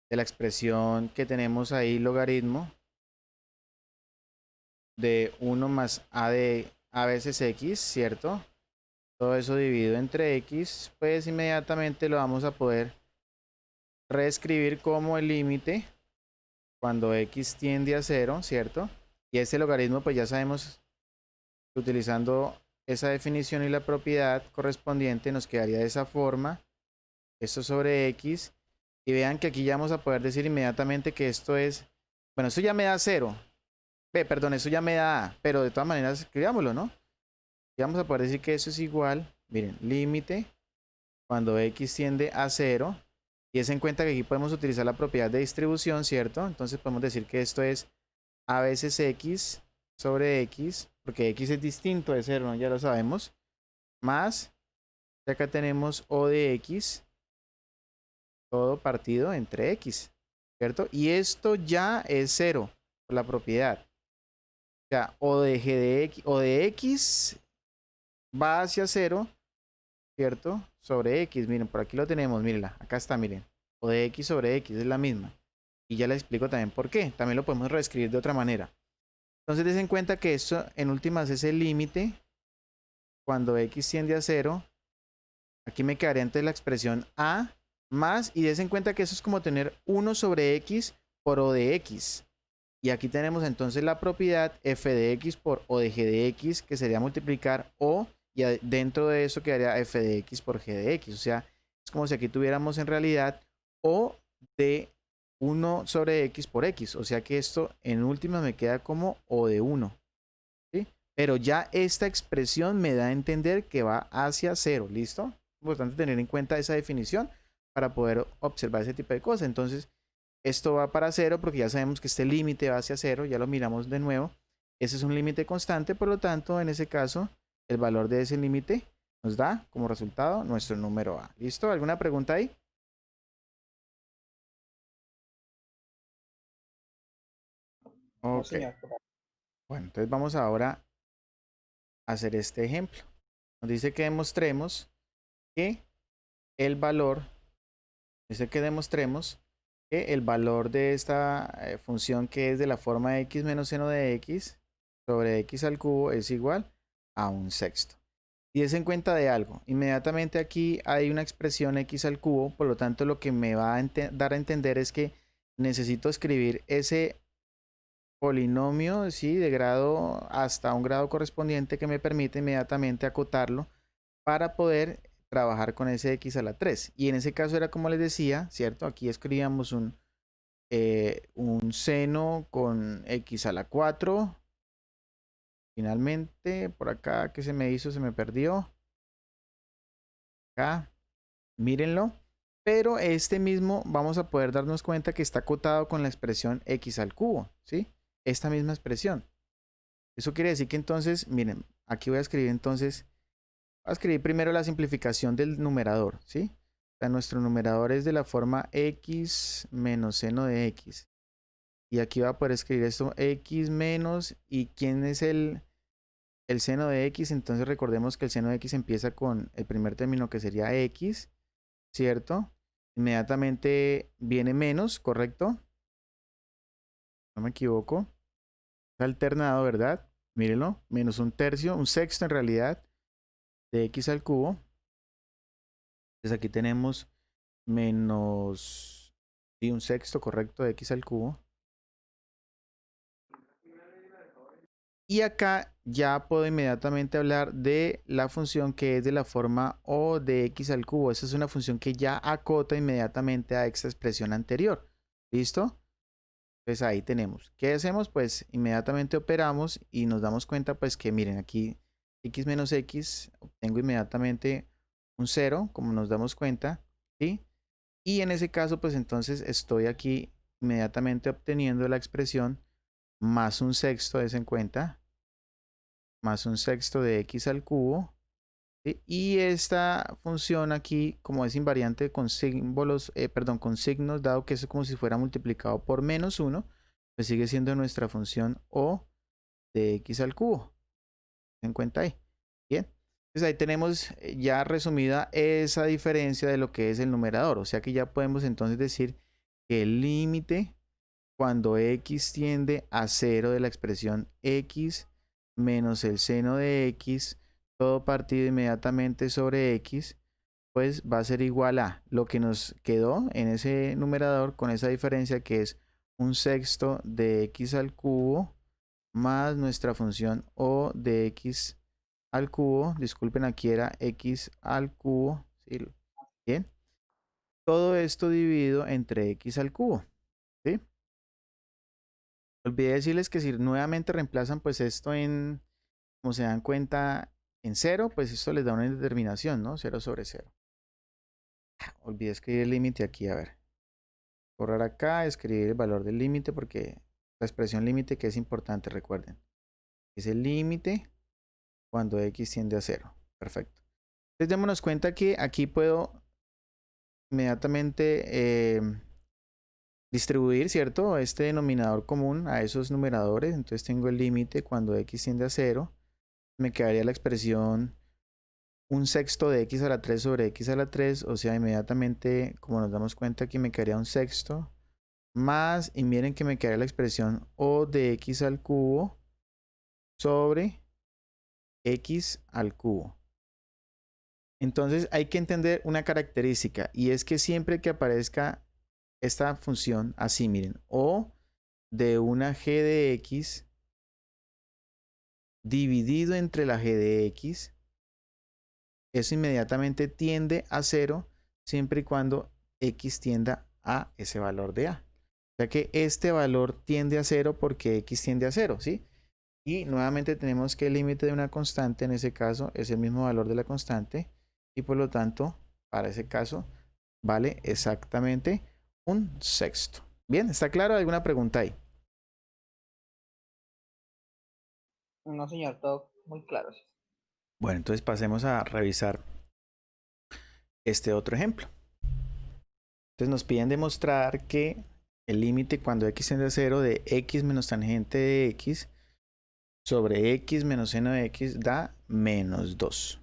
de la expresión que tenemos ahí, logaritmo de 1 más A de A veces X, ¿cierto? Todo eso dividido entre X, pues inmediatamente lo vamos a poder reescribir como el límite cuando X tiende a 0, ¿cierto? Y ese logaritmo, pues ya sabemos, utilizando esa definición y la propiedad correspondiente, nos quedaría de esa forma, esto sobre X. Y vean que aquí ya vamos a poder decir inmediatamente que esto es, bueno, esto ya me da 0. Perdón, eso ya me da A, pero de todas maneras escribámoslo, ¿no? Y vamos a poder decir que eso es igual, miren, límite cuando X tiende a 0. Y es en cuenta que aquí podemos utilizar la propiedad de distribución, ¿cierto? Entonces podemos decir que esto es A veces X sobre X, porque X es distinto de 0, ¿no? Ya lo sabemos. Más, y acá tenemos O de X, todo partido entre X, ¿cierto? Y esto ya es 0 por la propiedad. O sea, O de G de X, O de X va hacia 0, ¿cierto? Sobre X, miren, por aquí lo tenemos, mírenla, acá está, miren. O de X sobre X es la misma. Y ya les explico también por qué. También lo podemos reescribir de otra manera. Entonces, des en cuenta que esto en últimas es el límite cuando X tiende a 0. Aquí me quedaría entonces la expresión A más, y des en cuenta que eso es como tener 1 sobre X por O de X. Y aquí tenemos entonces la propiedad f de x por o de g de x, que sería multiplicar o, y dentro de eso quedaría f de x por g de x. O sea, es como si aquí tuviéramos en realidad o de 1 sobre x por x. O sea que esto en última me queda como o de 1. ¿Sí? Pero ya esta expresión me da a entender que va hacia 0. ¿Listo? Es importante tener en cuenta esa definición para poder observar ese tipo de cosas. Entonces, esto va para 0 porque ya sabemos que este límite va hacia 0, ya lo miramos de nuevo. Ese es un límite constante, por lo tanto, en ese caso, el valor de ese límite nos da como resultado nuestro número A. ¿Listo? ¿Alguna pregunta ahí?
No,
Ok.
señor.
Bueno, entonces vamos ahora a hacer este ejemplo. Nos dice que demostremos que el valor, que el valor de esta función que es de la forma x menos seno de x sobre x al cubo es igual a un sexto. Y es en cuenta de algo. Inmediatamente aquí hay una expresión x al cubo, por lo tanto lo que me va a dar a entender es que necesito escribir ese polinomio, ¿sí? De grado hasta un grado correspondiente que me permite inmediatamente acotarlo para poder trabajar con ese x a la 3. Y en ese caso era como les decía, ¿cierto? Aquí escribíamos un seno con x a la 4. Finalmente, por acá, ¿qué se me hizo? Se me perdió. Acá, mírenlo. Pero este mismo vamos a poder darnos cuenta que está acotado con la expresión x al cubo, ¿sí? Esta misma expresión. Eso quiere decir que entonces, miren, aquí voy a escribir entonces, voy a escribir primero la simplificación del numerador, ¿sí? O sea, nuestro numerador es de la forma x menos seno de x. Y aquí va a poder escribir esto x menos, ¿y quién es el seno de x? Entonces recordemos que el seno de x empieza con el primer término que sería x, ¿cierto? Inmediatamente viene menos, ¿correcto? No me equivoco. Es alternado, ¿verdad? Mírenlo, menos un tercio, un sexto en realidad, de x al cubo. Entonces aquí tenemos menos, y un sexto, correcto, de x al cubo. Y acá ya puedo inmediatamente hablar de la función que es de la forma O de x al cubo. Esa es una función que ya acota inmediatamente a esta expresión anterior. ¿Listo? Pues ahí tenemos. ¿Qué hacemos? Pues inmediatamente operamos y nos damos cuenta pues que miren aquí x menos x, obtengo inmediatamente un 0, como nos damos cuenta, ¿sí? Y en ese caso pues entonces estoy aquí inmediatamente obteniendo la expresión más un sexto, des en cuenta, más un sexto de x al cubo, ¿sí? Y esta función aquí, como es invariante con símbolos, perdón, con signos, dado que es como si fuera multiplicado por menos 1, pues sigue siendo nuestra función O de x al cubo. ¿Se cuenta ahí? Bien. Entonces ahí tenemos ya resumida esa diferencia de lo que es el numerador. O sea que ya podemos entonces decir que el límite cuando x tiende a 0 de la expresión x menos el seno de x, todo partido inmediatamente sobre x, pues va a ser igual a lo que nos quedó en ese numerador con esa diferencia que es un sexto de x al cubo más nuestra función O de x al cubo. Disculpen, aquí era x al cubo. ¿Sí? Bien. Todo esto dividido entre x al cubo. ¿Sí? Olvidé decirles que si nuevamente reemplazan pues esto en, como se dan cuenta, en 0, pues esto les da una indeterminación, ¿no? 0 sobre 0. Olvidé escribir el límite aquí, a ver. Borrar acá, escribir el valor del límite porque la expresión límite que es importante, recuerden. Es el límite cuando x tiende a 0. Perfecto. Entonces démonos cuenta que aquí puedo inmediatamente distribuir, ¿cierto? Este denominador común a esos numeradores. Entonces tengo el límite cuando x tiende a 0. Me quedaría la expresión un sexto de x a la 3 sobre x a la 3. O sea, inmediatamente, como nos damos cuenta, aquí me quedaría un sexto. Más, y miren que me quedaría la expresión O de x al cubo sobre x al cubo. Entonces hay que entender una característica y es que siempre que aparezca esta función así, miren, O de una g de x dividido entre la g de x, eso inmediatamente tiende a 0 siempre y cuando x tienda a ese valor de a. O sea que este valor tiende a 0 porque x tiende a 0, ¿sí? Y nuevamente tenemos que el límite de una constante en ese caso es el mismo valor de la constante y por lo tanto, para ese caso, vale exactamente un sexto. Bien, ¿está claro? ¿Alguna pregunta ahí?
No, señor, todo muy claro.
Bueno, entonces pasemos a revisar este otro ejemplo. Entonces nos piden demostrar que el límite cuando x tiende a 0 de x menos tangente de x sobre x menos seno de x da menos 2.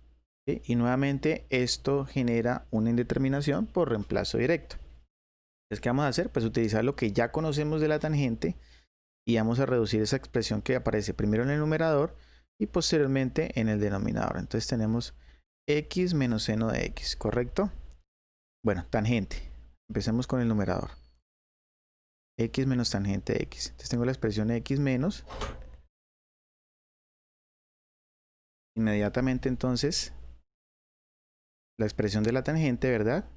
¿Sí? Y nuevamente esto genera una indeterminación por reemplazo directo. Entonces, ¿qué vamos a hacer? Pues utilizar lo que ya conocemos de la tangente y vamos a reducir esa expresión que aparece primero en el numerador y posteriormente en el denominador. Entonces tenemos x menos seno de x, ¿correcto? Bueno, tangente. Empecemos con el numerador. X menos tangente de x. Entonces tengo la expresión x menos. Inmediatamente entonces la expresión de la tangente, ¿verdad?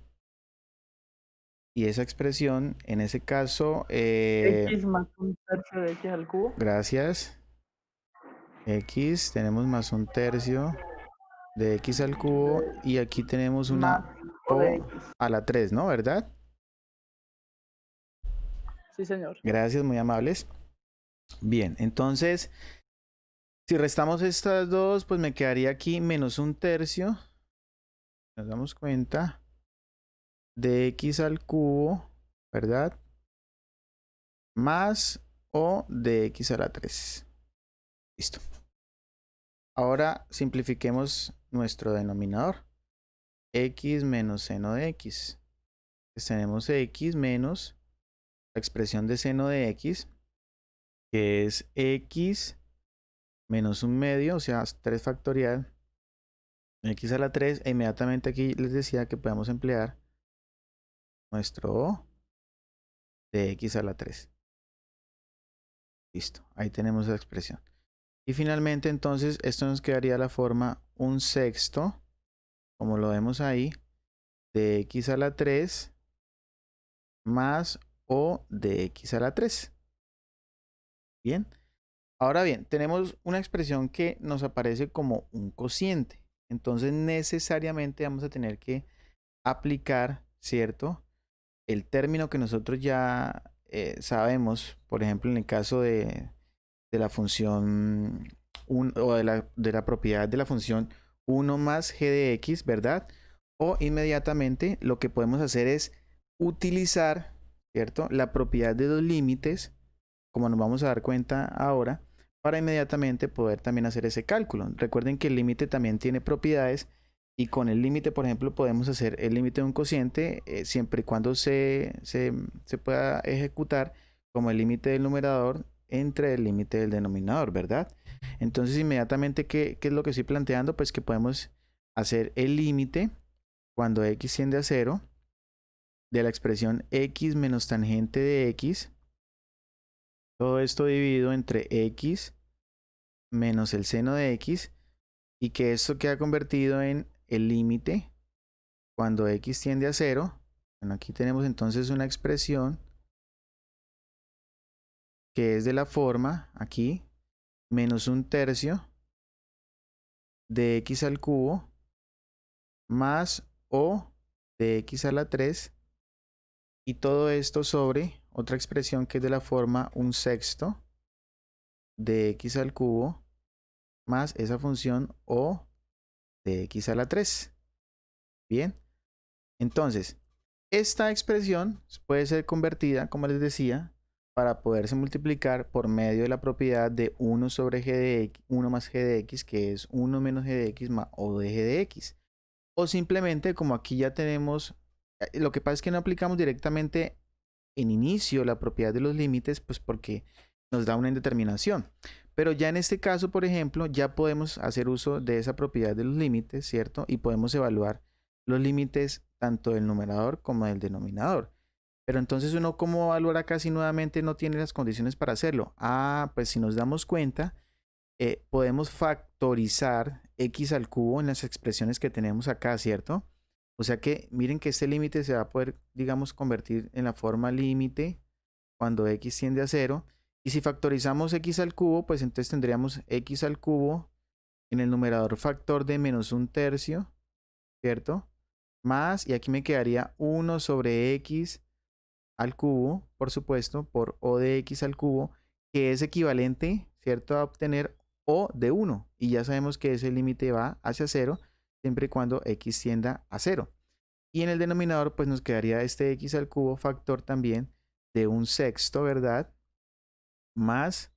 Y esa expresión, en ese caso,
X más un tercio de x al cubo.
gracias. X, tenemos más un tercio de x al cubo y aquí tenemos
Más
una
O de
O
x.
a la 3, ¿no? ¿Verdad?
Sí, señor.
Gracias, muy amables. Bien, entonces, si restamos estas dos, pues me quedaría aquí menos un tercio. Nos damos cuenta de x al cubo, ¿verdad? Más O de x a la 3. Listo. Ahora simplifiquemos nuestro denominador. X menos seno de x. Entonces tenemos x menos la expresión de seno de x, que es x menos un medio, o sea, 3 factorial, x a la 3. E inmediatamente aquí les decía que podemos emplear nuestro O de x a la 3. Listo, ahí tenemos la expresión. Y finalmente entonces esto nos quedaría la forma 1/6, como lo vemos ahí, de x a la 3 más o de x a la 3. Bien. Ahora bien, tenemos una expresión que nos aparece como un cociente. Entonces necesariamente vamos a tener que aplicar, ¿cierto? El término que nosotros ya sabemos, por ejemplo, en el caso de la función o de la propiedad de la función 1 más g de x, ¿verdad? O inmediatamente lo que podemos hacer es utilizar, ¿cierto? La propiedad de los límites, como nos vamos a dar cuenta ahora, para inmediatamente poder también hacer ese cálculo. Recuerden que el límite también tiene propiedades y con el límite, por ejemplo, podemos hacer el límite de un cociente siempre y cuando se pueda ejecutar como el límite del numerador entre el límite del denominador, ¿verdad? Entonces, inmediatamente, ¿qué es lo que estoy planteando? Pues que podemos hacer el límite cuando x tiende a 0 de la expresión x menos tangente de x. Todo esto dividido entre x menos el seno de x y que esto queda convertido en el límite cuando x tiende a 0. Bueno, aquí tenemos entonces una expresión que es de la forma, aquí, menos 1/3 de x al cubo más o de x a la 3 y todo esto sobre otra expresión que es de la forma 1/6 de x al cubo más esa función o de x a la 3. Bien, entonces esta expresión puede ser convertida, como les decía, para poderse multiplicar por medio de la propiedad de 1 sobre g de x, 1 más g de x, que es 1 menos g de x más o de g de x. O simplemente, como aquí ya tenemos, lo que pasa es que no aplicamos directamente en inicio la propiedad de los límites, pues porque nos da una indeterminación. Pero ya en este caso, por ejemplo, ya podemos hacer uso de esa propiedad de los límites, ¿cierto? Y podemos evaluar los límites tanto del numerador como del denominador. Pero entonces uno, ¿cómo evaluar acá si nuevamente no tiene las condiciones para hacerlo? Ah, pues si nos damos cuenta, podemos factorizar x al cubo en las expresiones que tenemos acá, ¿cierto? O sea que miren que este límite se va a poder, digamos, convertir en la forma límite cuando x tiende a 0. Y si factorizamos x al cubo, pues entonces tendríamos x al cubo en el numerador factor de menos 1/3, ¿cierto? Más, y aquí me quedaría 1 sobre x al cubo, por supuesto, por o de x al cubo, que es equivalente, ¿cierto?, a obtener o de 1. Y ya sabemos que ese límite va hacia 0, siempre y cuando x tienda a 0. Y en el denominador, pues nos quedaría este x al cubo factor también de 1/6, ¿verdad? Más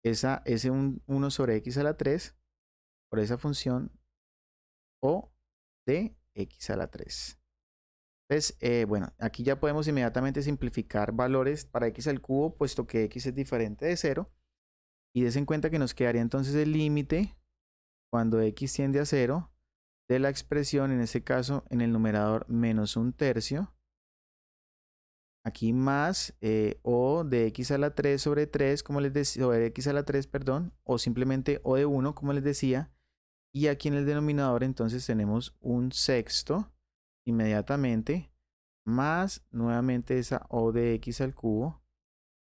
ese 1 sobre x a la 3 por esa función o de x a la 3. Entonces, bueno, aquí ya podemos inmediatamente simplificar valores para x al cubo, puesto que x es diferente de 0. Y des en cuenta que nos quedaría entonces el límite cuando x tiende a 0 de la expresión, en este caso en el numerador menos 1/3. Aquí más o de x a la 3 sobre 3, como les decía, sobre x a la 3, perdón, o simplemente o de 1, como les decía. Y aquí en el denominador entonces tenemos 1/6 inmediatamente, más nuevamente esa o de x al cubo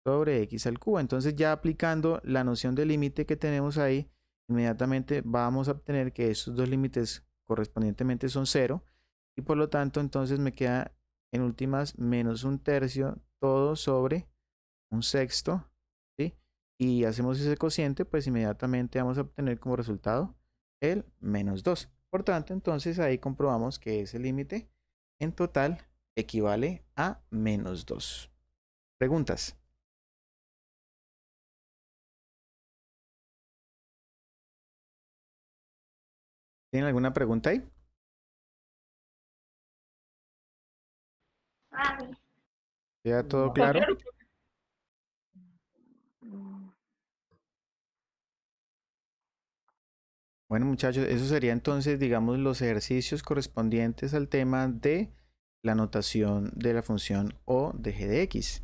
sobre x al cubo. Entonces ya aplicando la noción de límite que tenemos ahí, inmediatamente vamos a obtener que estos dos límites correspondientemente son 0. Y por lo tanto entonces me queda en últimas menos 1/3 todo sobre 1/6, ¿sí? Y hacemos ese cociente, pues inmediatamente vamos a obtener como resultado el menos 2. Por tanto, entonces ahí comprobamos que ese límite en total equivale a menos 2. ¿Preguntas? ¿Tienen alguna pregunta ahí? ¿Queda todo
No.
claro? Bueno, muchachos, eso sería entonces, digamos, los ejercicios correspondientes al tema de la notación de la función o de g de x.